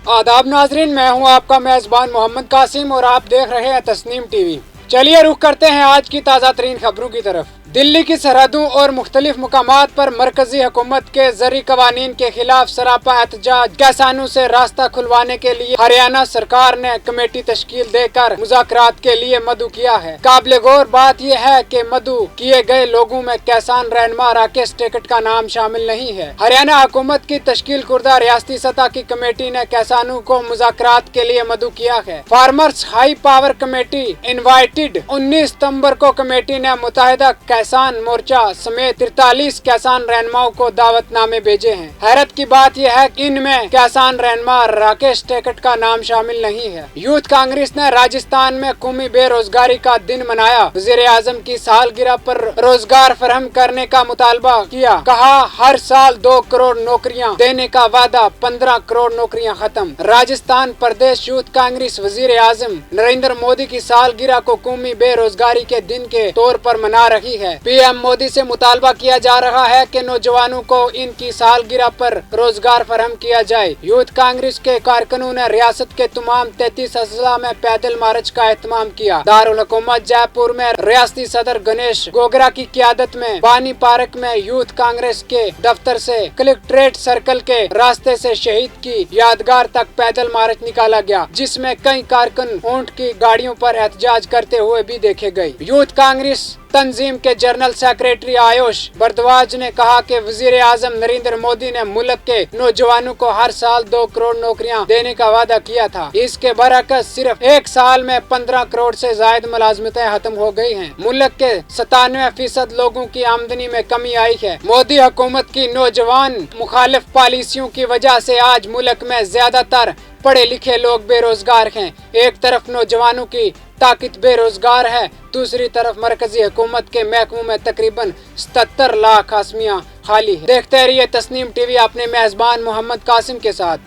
आदाब नाजरीन, मैं हूं आपका मेजबान मोहम्मद कासिम और आप देख रहे हैं तस्नीम टीवी। चलिए रुख करते हैं आज की ताज़ा तरीन खबरों की तरफ। दिल्ली की सरहदों और मुख्तलिफ मुकामात पर मरकजी हुकूमत के ज़री कवानीन के खिलाफ सरापा एहतजाज किसानों से रास्ता खुलवाने के लिए हरियाणा सरकार ने कमेटी तश्कील देकर मुज़ाकरात के लिए मदु किया है। काबिल गौर बात यह है कि मदु किए गए लोगों में किसान रहनुमा राकेश टिकैत का नाम शामिल नहीं है। हरियाणा हुकूमत की तश्कील कुर्दा रियासती सतह की कमेटी ने किसानों को मुज़ाकरात के लिए मदु किया है। Farmers high power committee invited 19 सितम्बर को कमेटी ने मुत्तहिदा किसान मोर्चा समेत 43 किसान रहनुमाओं को दावतनामे भेजे हैं। हैरत की बात यह है कि इनमें किसान रहनुमा राकेश टिकैत का नाम शामिल नहीं है। यूथ कांग्रेस ने राजस्थान में कौमी बेरोजगारी का दिन मनाया। वज़ीर आज़म की सालगिरह पर रोजगार फराहम करने का मुतालबा किया। कहा, हर साल 2 करोड़ नौकरियां देने का वादा, 15 करोड़ नौकरियां खत्म। राजस्थान प्रदेश यूथ कांग्रेस वज़ीर आज़म नरेंद्र मोदी की सालगिरह को कौमी बेरोजगारी के दिन के तौर पर मना रही है। पीएम मोदी से मुतालबा किया जा रहा है कि नौजवानों को इनकी सालगिरह पर रोजगार फराहम किया जाए। यूथ कांग्रेस के कारकुनों ने रियासत के तमाम 33 अजला में पैदल मार्च का एहतमाम किया। दारुल हुकूमत जयपुर में रियासती सदर गणेश गोगरा की क़यादत में बानी पार्क में यूथ कांग्रेस के दफ्तर से कलेक्ट्रेट सर्कल के रास्ते से शहीद की यादगार तक पैदल मार्च निकाला गया, जिसमें कई कारकुन ऊंट की गाड़ियों पर एहतजाज करते हुए भी देखे गए। यूथ कांग्रेस तंजीम के जनरल सेक्रेटरी आयुष भारद्वाज ने कहा कि वजीर आजम नरेंद्र मोदी ने मुल्क के नौजवानों को हर साल 2 करोड़ नौकरियां देने का वादा किया था। इसके बरअक्स सिर्फ 1 साल में 15 करोड़ से ज्यादा मुलाजमतें खत्म हो गई हैं। मुल्क के 97% लोगों की आमदनी में कमी आई है। मोदी हुकूमत की नौजवान मुखालिफ पॉलिसियों की वजह से आज मुल्क में ज्यादातर पढ़े लिखे लोग बेरोजगार हैं। एक तरफ नौजवानों की ताकत बेरोजगार है, दूसरी तरफ मरकजी हुकूमत के महकमों में तकरीबन 77 लाख आसमियां खाली है। देखते रहिए तस्नीम टीवी अपने मेजबान मोहम्मद कासिम के साथ।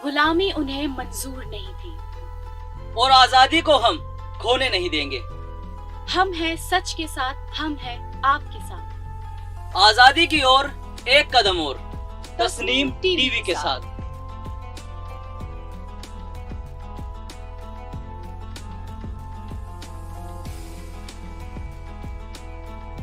गुलामी उन्हें मंजूर नहीं थी और आजादी को हम खोने नहीं देंगे। हम हैं सच के साथ, हम हैं आपके साथ। आजादी की ओर एक कदम और, तस्नीम टीवी के साथ।